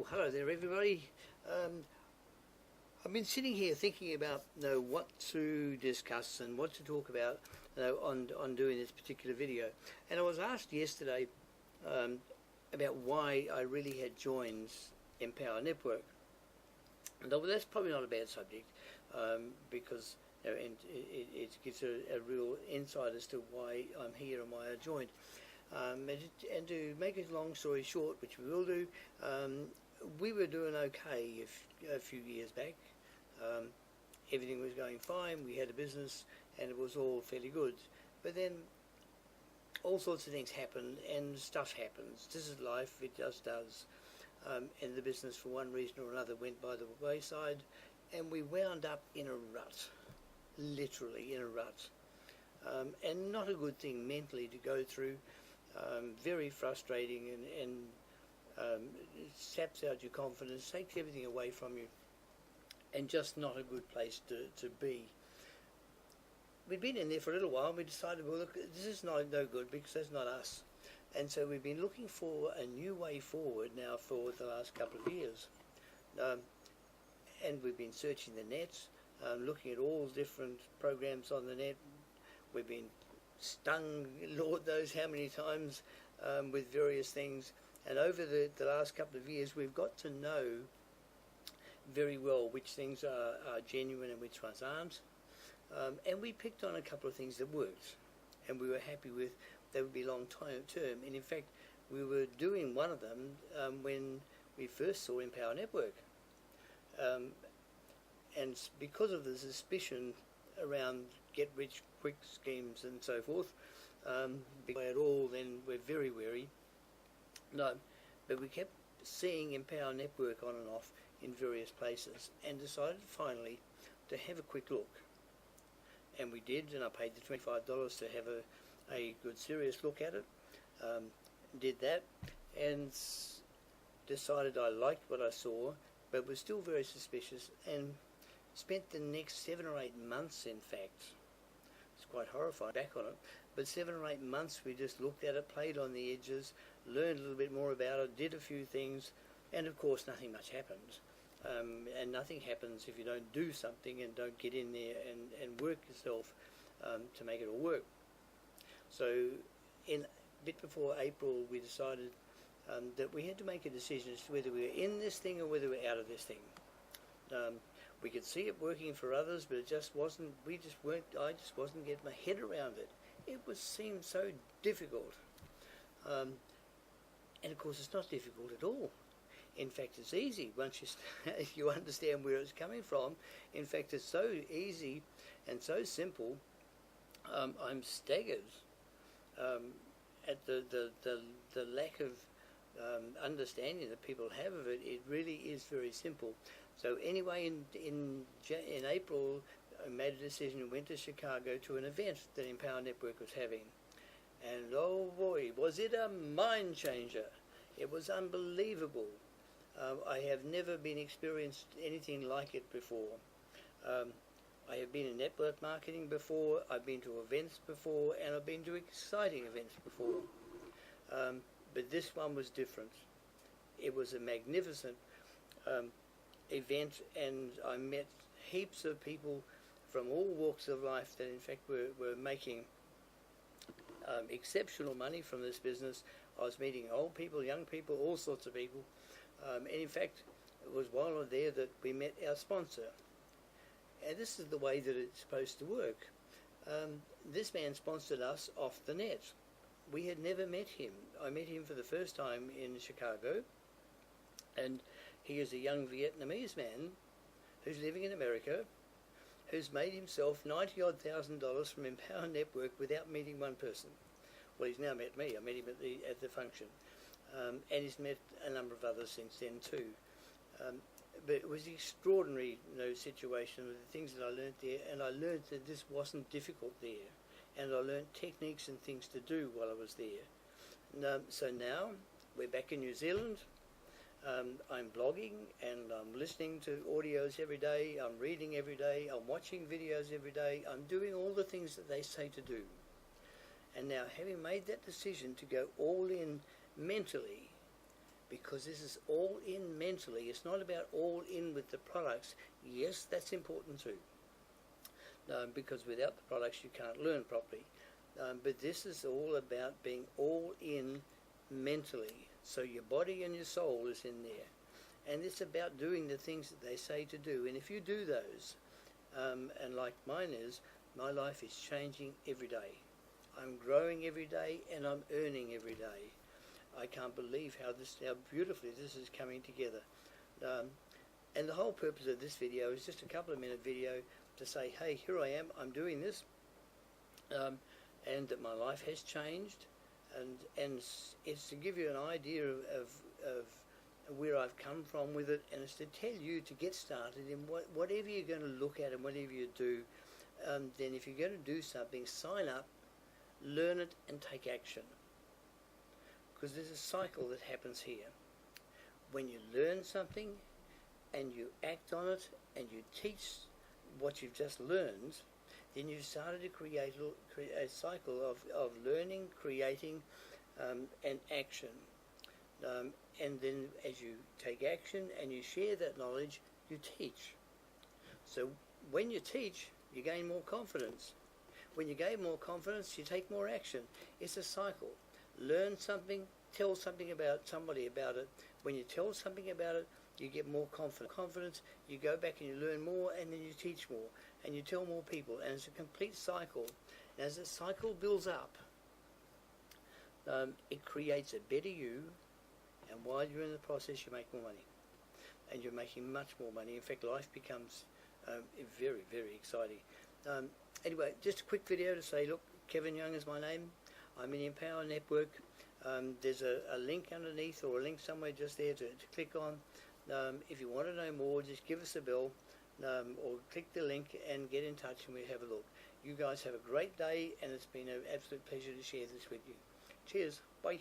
Oh, hello there, everybody. I've been sitting here thinking about what to discuss and what to talk about on doing this particular video. And I was asked yesterday about why I really had joined Empower Network. And that's probably not a bad subject because it gives a real insight as to why I'm here and why I joined. And to make a long story short, which we will do, we were doing okay a few years back. Everything was going fine, we had a business and it was all fairly good. But then all sorts of things happen and stuff happens. This is life, it just does. And the business for one reason or another went by the wayside and we wound up in a rut, literally in a rut. And not a good thing mentally to go through. Very frustrating and saps out your confidence, takes everything away from you, and just not a good place to be. We'd been in there for a little while and we decided, well, look, this is no good because that's not us. And so we've been looking for a new way forward now for the last couple of years. And we've been searching the net, looking at all different programs on the net. We've been stung, Lord knows how many times, with various things. And over the last couple of years, we've got to know very well which things are genuine and which ones aren't. And we picked on a couple of things that worked, and we were happy with. They would be long term. And in fact, we were doing one of them when we first saw Empower Network. And because of the suspicion around get-rich-quick schemes and so forth, at all, then we're very wary. No, but we kept seeing Empower Network on and off in various places and decided finally to have a quick look. And we did, and I paid the $25 to have a good serious look at it. Did that and decided I liked what I saw, but was still very suspicious, and spent the next 7 or 8 months, in fact, it's quite horrifying back on it, but 7 or 8 months we just looked at it, played on the edges, learned a little bit more about it, did a few things, and of course nothing much happened. And nothing happens if you don't do something and don't get in there and work yourself to make it all work. So in a bit before April we decided that we had to make a decision as to whether we were in this thing or whether we were out of this thing. We could see it working for others, but it just wasn't, I just wasn't getting my head around it. It seemed so difficult. And of course it's not difficult at all. In fact, it's easy once you understand where it's coming from. In fact, it's so easy and so simple. I'm staggered at the lack of understanding that people have of it. It really is very simple. So anyway, in April, I made a decision and went to Chicago to an event that Empower Network was having. And oh boy, was it a mind changer. It was unbelievable. I have never experienced anything like it before. I have been in network marketing before, I've been to events before, and I've been to exciting events before. But this one was different. It was a magnificent event, and I met heaps of people from all walks of life that in fact were making exceptional money from this business. I was meeting old people, young people, all sorts of people. And in fact, it was while I was there that we met our sponsor. And this is the way that it's supposed to work. This man sponsored us off the net. We had never met him. I met him for the first time in Chicago. And he is a young Vietnamese man who's living in America, who's made himself $90,000 from Empower Network without meeting one person. Well, he's now met me. I met him at the function. And he's met a number of others since then too. But it was an extraordinary situation with the things that I learnt there, and I learnt that this wasn't difficult there, and I learnt techniques and things to do while I was there. And, so now we're back in New Zealand. I'm blogging and I'm listening to audios every day, I'm reading every day, I'm watching videos every day, I'm doing all the things that they say to do. And now, having made that decision to go all in mentally, because this is all in mentally. It's not about all in with the products. Yes, that's important too, because without the products you can't learn properly. But this is all about being all in mentally. So your body and your soul is in there. And it's about doing the things that they say to do. And if you do those, and like mine is, my life is changing every day. I'm growing every day and I'm earning every day. I can't believe how beautifully this is coming together. And the whole purpose of this video is just a couple of minute video to say, hey, here I am, I'm doing this, and that my life has changed, and it's to give you an idea of where I've come from with it, and it's to tell you to get started in whatever you're going to look at and whatever you do. Then if you're going to do something, sign up, learn it, and take action. Because there's a cycle that happens here. When you learn something and you act on it and you teach what you've just learned, then you've started to create a cycle of learning, creating, and action. And then as you take action and you share that knowledge, you teach. So when you teach, you gain more confidence. When you gain more confidence, you take more action. It's a cycle. Learn something, tell somebody about it. When you tell something about it, you get more confidence. You go back and you learn more, and then you teach more, and you tell more people, and it's a complete cycle. And as the cycle builds up, it creates a better you, and while you're in the process, you make more money, and you're making much more money. In fact, life becomes very, very exciting. Anyway, just a quick video to say, look, Kevin Young is my name. I'm in the Empower Network. There's a link underneath, or a link somewhere just there to click on. If you want to know more, just give us a bell, or click the link and get in touch and we'll have a look. You guys have a great day, and it's been an absolute pleasure to share this with you. Cheers. Bye.